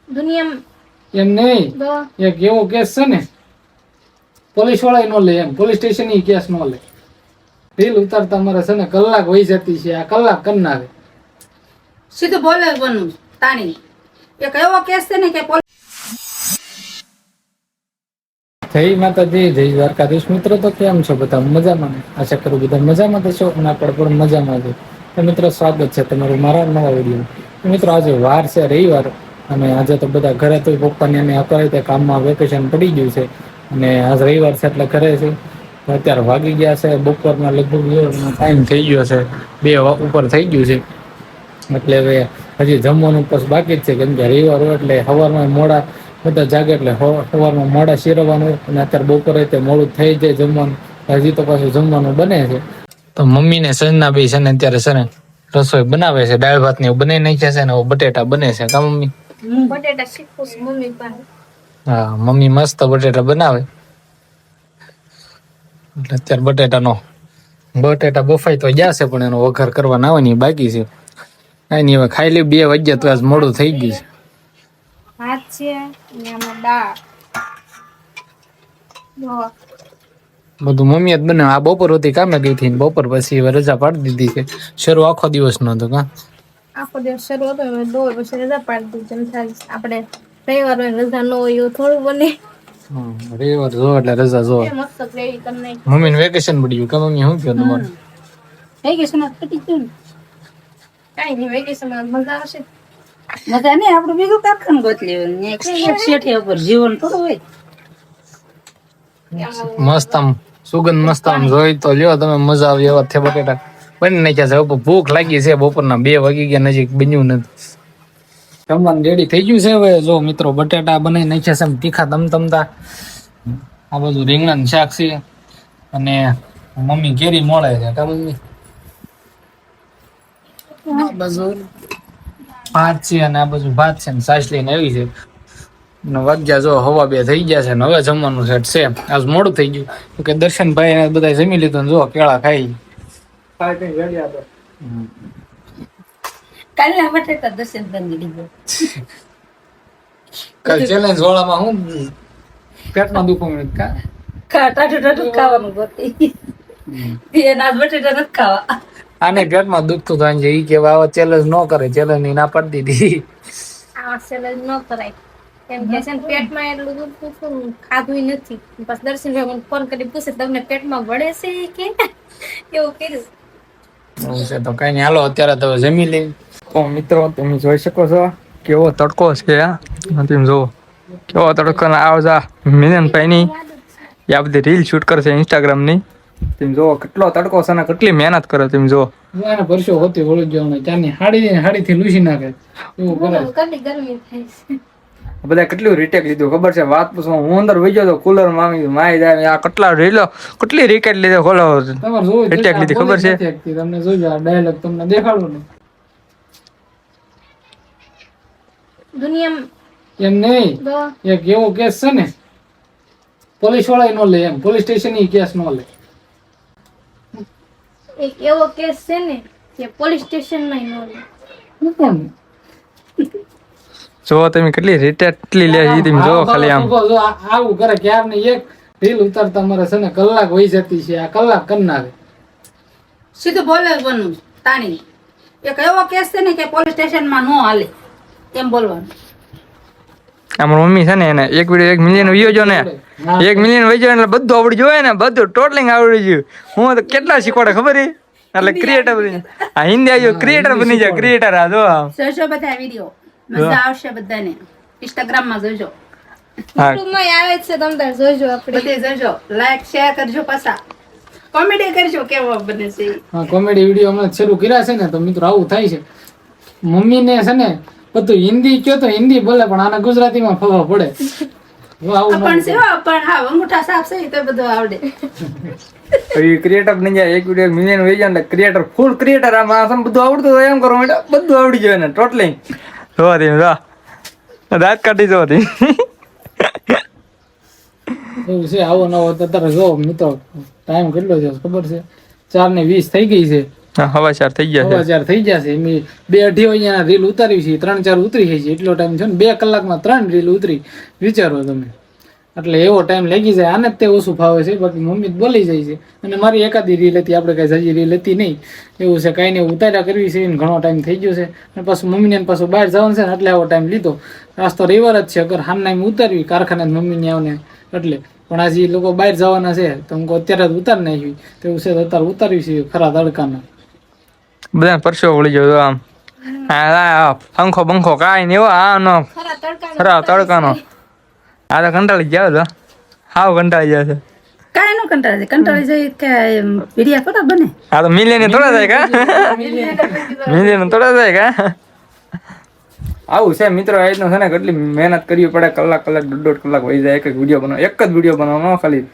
દુનિયામાં એમ નહીં, એક એવો કેસ છે ને પોલીસ વાળા નો લે, એમ પોલીસ સ્ટેશન ની કેસ નો લે. રીલ ઉતારતા મારે છે ને કલાક વહી જતી છે, આ કલાક કરી નાખે. સીધું બોલે બનવું તાણી. એક એવો કેસ છે ને કે જય માતાજી, જય દ્વારકાધીશ. મિત્રો તો કેમ છો બધા? મજામાં ને? આશા કરું બધા મજામાં થશો અને આપણે પણ મજામાં છે. તો મિત્રો સ્વાગત છે તમારું મારા નવા વિડીયો. મિત્રો આજે વાર છે રવિવાર, અને આજે તો બધા ઘરે તો પપ્પાને એને અપાય કામમાં વેકેશન પડી ગયું છે, અને આજ રવિવાર છે એટલે ઘરે છે. અત્યારે વાગી ગયા છે બપોરના લગભગ ટાઈમ થઈ ગયો છે, 2 ઉપર થઈ ગયું છે. એટલે હવે હજી જમવાનું પછી બાકી જ છે, કેમ કે રવિવાર હોય એટલે સવારમાં મોડા બધા જાગે, એટલે સવારમાં મોડા શીરવાનું, અને અત્યારે બપોરે તે મોડું થઈ જાય જમવાનું. હજી તો પાછું જમવાનું બને છે. તો મમ્મી ને સંજના બી છે ને અત્યારે છે ને રસોઈ બનાવે છે, દાળ ભાત ને એવું બનાવી નાખ્યા છે ને બટેટા બને છે. કા મમ્મી? બટેટા શીખું છું મમ્મી પાસે. હા, મમ્મી મસ્ત બટેટા બનાવે. એટલે અત્યારે બટેટા બફાઈ તો ગયા છે, પણ એનો વઘાર કરવાના આવવાની બાકી છે. કાંઈ હવે ખાઈ લે, 2 વાગ્યા તો આજ મોડું થઈ ગયું છે. ભાત છે અને આમાં દાળ. બધું મમ્મી જ બનાવે. આ બપોર હતી કામે ગઈ હતી, બપોર પછી હવે રજા પાડી દીધી છે. શરૂ આખો દિવસ નો હતો. કા આખો દિવસ શરૂ હતો, દોર પછી રજા પાડી દીધી. આપણે રવિવાર હોય રજા ન હોય એવું થોડું બને. રવિવાર જો એટલે રજા જો. મસ્ત ગ્રેવી કરી નાખી. મમ્મી ને વેકેશન પડ્યું. કા મમ્મી શું કહ્યું તમારું? વેકેશન પતી ગયું ને. કાંઈ નહીં, વેકેશનમાં મજા આવશે. મજા નહીં, આપણે બીજું કારખાનું ગોતી લેવાનું. એક શેઠિયા ઉપર જીવન થોડું હોય. મસ્ત આમ સુગંધ મસ્ત આમ જોઈ તો લ્યો તમે, મજા આવી એવા છે બટેટા બની નાખ્યા છે. ભૂખ લાગી છે, બપોરના 2 વાગી ગયા, નજીક બન્યું નથી. જમવાનું રેડી થઈ ગયું છે. હવે જો મિત્રો બટેટા બનાવી નાખ્યા છે તીખા તમતમતા. આ બધું રીંગણાનું શાક છે, અને મમ્મી કેરી મોળે છે. કા મમ્મી? આ બાજુ ભાત છે, અને આ બાજુ ભાત છે ને છાશ લઈને આવી છે. વાગ્યા જો 1:15 થઈ ગયા છે, ને હવે જમવાનું સેટ છે. આજ મોડું થઈ ગયું કે દર્શનભાઈ બધા જમી લીધું, જો કેળા ખાઈ કઈ રેડી હતો. કાલના બટેટા દર્શન કરી દીધો. કાલ ચેલેન્જ વાળામાં હું પેટમાં દુખો કા ટાટું ખાવાનું ગોતી. એના બટેટા નથી ખાવા. આને પેટમાં દુખતું થાય છે. ઈ કેવા આવા ચેલેન્જ ન કરે, ચેલેન્જ ની ના પાડી દીધી. આ સેલેડ ન કરાય, કેમ કે છે ને પેટમાં એટલું દુખતું ખાધું નથી. પછી દર્શનભાઈ મને ફોન કરી પૂછે તમને પેટમાં વળે છે કે એવું કર્યું. છે તો કઈ નઈ, હાલો અત્યારે તો જમી લઈ. તો મિત્રો તમે જોઈ શકો છો કેવો તડકો છે. તમે જોવો કેવો તડકો ને આવજા મિલનભાઈ ની આ બધી રીલ શૂટ કરશે ઇન્સ્ટાગ્રામ ની. તમે જોવો કેટલો તડકો છે ને કેટલી મહેનત કરે. તમે જોવો એને પરસો હોતી વળી ગયો ને ત્યાંની હાડી થી લૂસી નાખે એવું કરે. કેટલી ગરમી થાય છે. બધા કેટલું રીટેક લીધું ખબર છે? વાત પૂછો, હું અંદર વહી ગયો તો કુલર માં માઈ જાય. આ કેટલી રીટેક લીધો ખોલો રીટેક લીધી ખબર છે? તમને જોઈજો આ ડાયલોગ તમને દેખાડું ને. દુનિયામાં એમ નહીં, એક એવો કેસ છે ને પોલીસ વાળા નો લે, એમ પોલીસ સ્ટેશન ની કેસ નો લે. એક એવો કેસ છે ને કે પોલીસ સ્ટેશન માં ન લે. હું પણ જો તમે કેટલી રીટેક કેટલી લે છે તમે જો ખાલી આમ આવું કરે કે યાર ને એક રીલ ઉતારતા મારે છે ને કલાક વહી જતી છે, આ કલાક કરી નાખે. સીધું બોલે બનવું તાણી. એક એવો કેસ છે ને કે પોલીસ સ્ટેશનમાં ન હાલે એમ બોલવાનું. અમારી મમ્મી છે ને એને 1 મિલિયન વ્યૂ જો ને 1 મિલિયન વહી જાય એટલે બધું આવડી જોઈએ ને, બધું ટોટલિંગ આવડી ગયું. હું તો કેટલા શીખવાડે ખબર છે? એટલે ક્રિએટર બની આ હિન્દી આવ્યો ક્રિએટર બની જાય. ક્રિએટર આ જો જોજો બધા વિડીયો, મજા આવશે બધાને. ઇન્સ્ટાગ્રામ માં જોજો, યુટ્યુબ માં આવે છે, તમે તાર જોજો. આપણે બધે જોજો, લાઈક શેર કરજો, પાછા કોમેડી કરજો કેવો બને છે. હા, કોમેડી વિડીયો અમે શરૂ કર્યા છે ને તો મિત્રો આવું થાય છે. મમ્મી ને છે ને બધું હિન્દી કયો તો હિન્દી બોલે, પણ આને ગુજરાતીમાં ફવા પડે. પણ સેવા પણ હા અંગૂઠા સાફ છે તો બધું આવડે. ક્રિએટર બની જાય 1 મિલિયન વહી જાય એટલે ક્રિએટર ફૂલ ક્રિએટર. આમાં બધું આવડતું હોય એમ કરો એટલે બધું આવડી જાય ને ટોટલિંગ. જોવા દે દાંત કાઢી જોવા દે એવું છે. આવો નવો અત્યારે જો મિત્રો ટાઈમ કેટલો છે ખબર છે? 4:20 થઈ ગઈ છે. હા, હવા 4 થઈ ગયા છે. 4 થઈ ગયા છે. એમ 2-2.5 અહીંયા રીલ ઉતારી છે, 3-4 ઉતરી છે. એટલો ટાઈમ છે ને, 2 કલાકમાં 3 રીલ ઉતરી. વિચારો તમે, એટલે એવો ટાઈમ લાગી જાય. આને જ તે ઓછું ફાવે છે, બાકી મમ્મી બોલી જાય છે. અને મારી એકાદી રીલ હતી, આપણે કઈ જાજી રીલ હતી નહીં. એવું છે, કાંઈ નહીં, ઉતાર્યા કરવી છે. ઘણો ટાઈમ થઈ ગયો છે. અને પાછું મમ્મીને પાછું બહાર જવાનું છે ને, એટલે આવો ટાઈમ લીધો. આજ તો રવિવાર જ છે. અગર હાલના એમ ઉતારવી કારખાને મમ્મીને આવને એટલે, પણ આજે એ લોકો બહાર જવાના છે તો હું અત્યારે જ ઉતાર નાખી. તો એવું છે, અત્યારે ઉતારવી છે ખરા તડકાના. બધા પરસો વળી ગયો આમ. હા, પંખો બંખો કાંઈ નહીં. આ નો ખરા તડકાનો. આ તો કંટાળી ગયા તો, હાવ કંટાળી ગયા છે. કાંઈ નો કંટાળે છે, કંટાળી જાય કે વિડિયા થોડા બને. આ તો મિલિયન થોડા થાય કા, મિલિયન થોડા થાય કા. આવું છે મિત્રો, આજનો છે ને કેટલી મહેનત કરવી પડે. કલાક 1.5 કલાક વહી જાય એક વિડીયો બનાવો, એક જ વિડીયો બનાવવાનો ખાલી.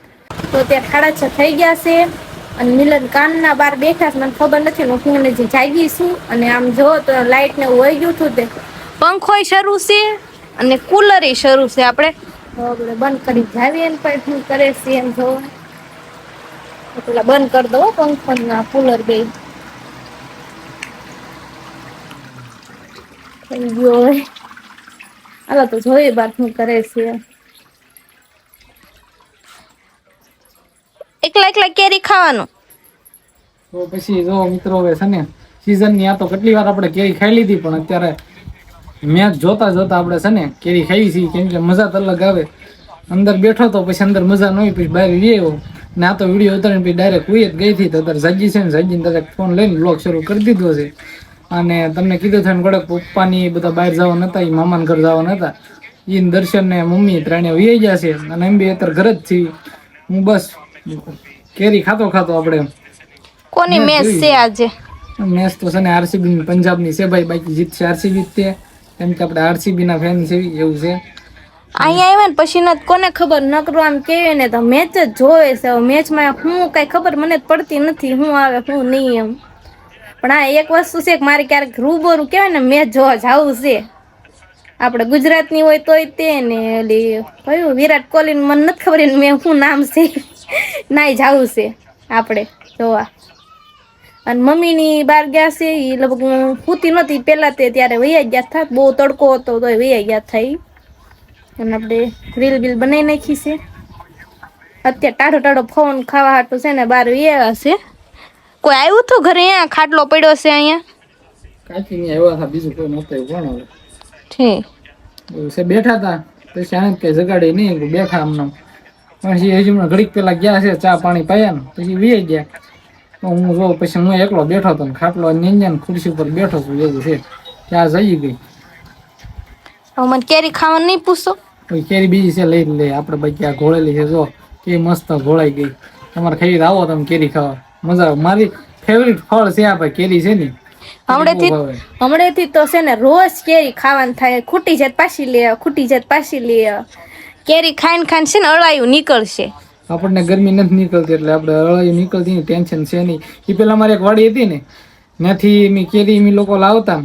તો ત્યાં 6:30 થઈ ગયા છે અને મિલન કાનના બહાર બેઠા છે. મને ખબર નથી હું જે જાગી છું. અને આમ જો તો લાઇટ ને વહી ગયું હતું. તે પંખોય શરૂ છે અને કુલર શરૂ છે. આપણે બંધ કરી જાવીએ ને પણ શું કરે છે એમ જો. પેલા બંધ કરી દો પંખો ના કુલર બે થઈ ગયો. હાલો તો જોઈએ બાર શું કરે છે. એકલા કેરી ખાવાનું. તો પછી જો મિત્રો, હવે છે ને સીઝન ની આ તો કેટલી વાર આપણે કેરી ખાઈ લીધી, પણ અત્યારે મેચ જોતા આપણે છે ને કેરી ખાઈ છીએ. કેમ કે મજા તો અલગ આવે. અંદર બેઠો તો પછી અંદર મજા ન હોય, પછી બહાર આવ્યો ને આ તો વિડીયો ઉતારીને પછી ડાયરેક્ટ ઉઈ જ ગઈ હતી. તો અત્યારે જાગી છે ને, જાગીને ડાયરેક્ટ ફોન લઈને બ્લોગ શરૂ કરી દીધો છે. અને તમને કીધું થયું ગોળક પપ્પાની બધા બહાર જવા નતા, એ મામાના ઘર જવા નતા. ઈન દર્શન ને મમ્મી ત્રણે વી ગયા છે. અને એમ બી અત્યારે ઘર જ છીએ. હું બસ કેરી ખાતો આપણે. કોની મેચ છે આજે? મેચ તો છે ને આરસીબી પંજાબની છે ભાઈ, બાકી જીતશે આરસીબી જ તે. કેમ કે આપણે આરસીબી ના ફેન છે, એવું છે. અહીંયા આવ્યા ને પછી ન કોને ખબર, નકરો આમ કેવે ને તો મેચ જ જોવે છે. મેચમાં હું કઈ ખબર મને જ પડતી નથી, હું આવે હું નહીં એમ. પણ આ એક વસ્તુ છે કે મારે ક્યારેક રૂબરૂ કહેવાય ને મેચ જોવા જવું છે. આપણે ગુજરાતની હોય તોય તે ને ઓલી કયું વિરાટ કોહલી મને નથી ખબર મેં શું નામ છે નાય જવું છે આપણે જોવા. અને મમ્મીની બહાર ગયા છે, એ લગભગ પૂતી નહોતી પહેલાં તે ત્યારે વૈયા ગયા હતા. બહુ તડકો હતો તોય વૈયા ગયા હતા. અને આપણે રીલ બીલ બનાવી નાખી છે. અત્યારે ટાઢો ફોન ખાવા હાટું છે ને બહાર વૈયા છે. કોઈ આવ્યું હતું ઘરે? અહીંયા ખાટલો પડ્યો છે અહીંયા. કાચી ની આવ્યા હતા, બીજું કોઈ નહોતું. કોણ હવે ઠીક એવું છે, બેઠા હતા. પછી આને કઈ જગાડી નહીં, બેઠા આમનામ. પછી હજી હમણાં ઘડીક પેલા ગયા છે, ચા પાણી પાયા ને પછી વી ગયા. તો હું જોઉં પછી હું એકલો બેઠો હતો ને ખાટલો નીંજ્યા ને ખુરશી ઉપર બેઠો છું. એવું છે, ત્યાં જઈ ગઈ. મને કેરી ખાવાનું નહીં પૂછો. કેરી બીજી છે, લઈ લે આપણે બાકી. આ ઘોળેલી છે, જો કે મસ્ત ઘોળાઈ ગઈ. તમારે ખાઈ આવો તમે કેરી ખાવા, મજા આવે. મારી ફેવરિટ ફળ છે આ ભાઈ, કેરી છે ને. હમણાંથી તો છે ને રોજ કેરી ખાવાનું થાય. ખૂટી જાય પાછી લે, ખૂટી જાય પાછી લે. કેરી ખાઈને છે ને અળાયું નીકળશે. આપણને ગરમી નથી નીકળતી એટલે આપણે અળાયું નીકળતી ટેન્શન છે નહીં. એ પેલા મારી એક વાડી હતી ને, ત્યાંથી મેં કેરી મેં લોકો લાવતા.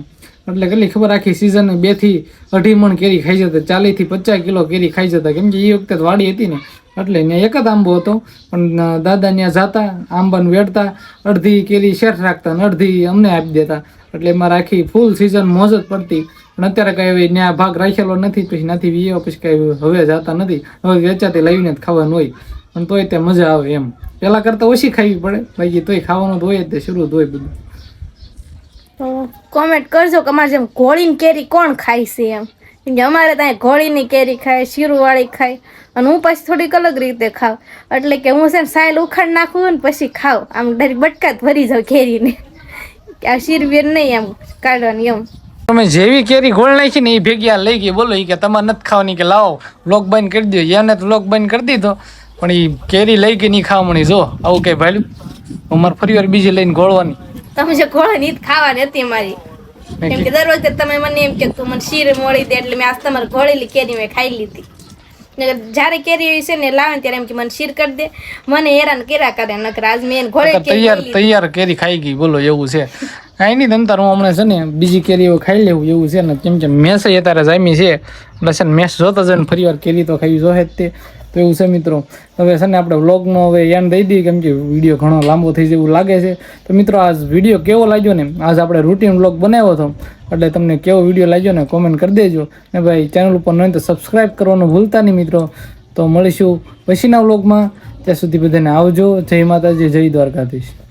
એટલે કેટલી ખબર, આખી સિઝન 2 થી 2.5 મણ કેરી ખાઈ જતા. 40 થી 50 કિલો કેરી ખાઈ જતા. કેમ કે એ વખતે વાડી હતી ને, એટલે ત્યાં એક જ આંબો હતો. પણ દાદા ત્યાં જાતા, આંબાને વેડતા, અડધી કેરી શેઠ રાખતા અને અડધી અમને આપી દેતા. એટલે એમાં રાખી ફૂલ સિઝન મોજ જ પડતી. પણ અત્યારે કઈ ત્યાં ભાગ રાખેલો નથી. પછી નથી વીયો, પછી કઈ હવે જતા નથી. હવે વેચાતી લાવીને જ ખાવાનું હોય. પણ તોય તે મજા આવે એમ. પેલા કરતા ઓછી ખાવી પડે, બાકી તોય ખાવાનું તો હોય જ, તે શરૂ હોય બધું. તો કોમેન્ટ કરજો કે અમારે જેમ ઘોળીની કેરી કોણ ખાય છે એમ. કેમ કે અમારે ત્યાં ઘોળીની કેરી ખાય, શીરુવાળી ખાય. અને હું પછી થોડીક અલગ રીતે ખાવ. એટલે કે હું છે ને સાયલ ઉખાડ નાખું ને પછી ખાવ. આમ ડાયરેક્ટ બટકાત ભરી જાવ કેરીને. આ શીરવીર નહીં એમ કાઢવાની એમ. તમે જેવી કેરી ગોળ નાખી ને એ ભેગી આ લઈ ગઈ. બોલો એ કે તમારે નથી ખાવાની, કે લાવો લોક બંધ કરી દો. એને તો લોક બંધ કરી દીધો, પણ એ કેરી લઈ ગઈ નહીં ખાવા મળી. જો આવું કઈ ભાઈ, અમારે ફરી વાર બીજી લઈને ગોળવાની. તમે જે ગોળવાની જ ખાવાની હતી મારી. કેમ કે દર વખતે તમે મને એમ કે તું મને શીર મોડી દે, એટલે મેં આજ તમારે ઘોળેલી કેરી મેં ખાઈ લીધી. જયારે કેરી છે ને લાવે ત્યારે એમ કે મને શીર કરી દે, મને હેરાન કર્યા કરે. નકર આજ મેં ઘોળેલી તૈયાર કેરી ખાઈ ગઈ. બોલો એવું છે. કાંઈ નહીં, તમતાર હું હમણાં છે ને બીજી કેરીઓ ખાઈ લેવું એવું છે ને. કેમ કે મેસ અત્યારે જામી છે એટલે છે ને મેસ જોતા જઈને ફરી વાર કેરી તો ખાવી જોઈએ જ તે. તો એવું છે મિત્રો. હવે છે ને આપણે વ્લોગનો હવે એન્ડ દઈ દઈએ, કેમ કે વિડીયો ઘણો લાંબો થઈ જાય એવું લાગે છે. તો મિત્રો આ વિડીયો કેવો લાગ્યો ને, આજ આપણે રૂટીન વ્લોગ બનાવ્યો હતો, એટલે તમને કેવો વિડીયો લાગ્યો ને કોમેન્ટ કરી દેજો. ને ભાઈ ચેનલ ઉપર ન હોય તો સબસ્ક્રાઈબ કરવાનું ભૂલતા નહીં મિત્રો. તો મળીશું પછીના વ્લોગમાં. ત્યાં સુધી બધાને આવજો. જય માતાજી, જય દ્વારકાધીશ.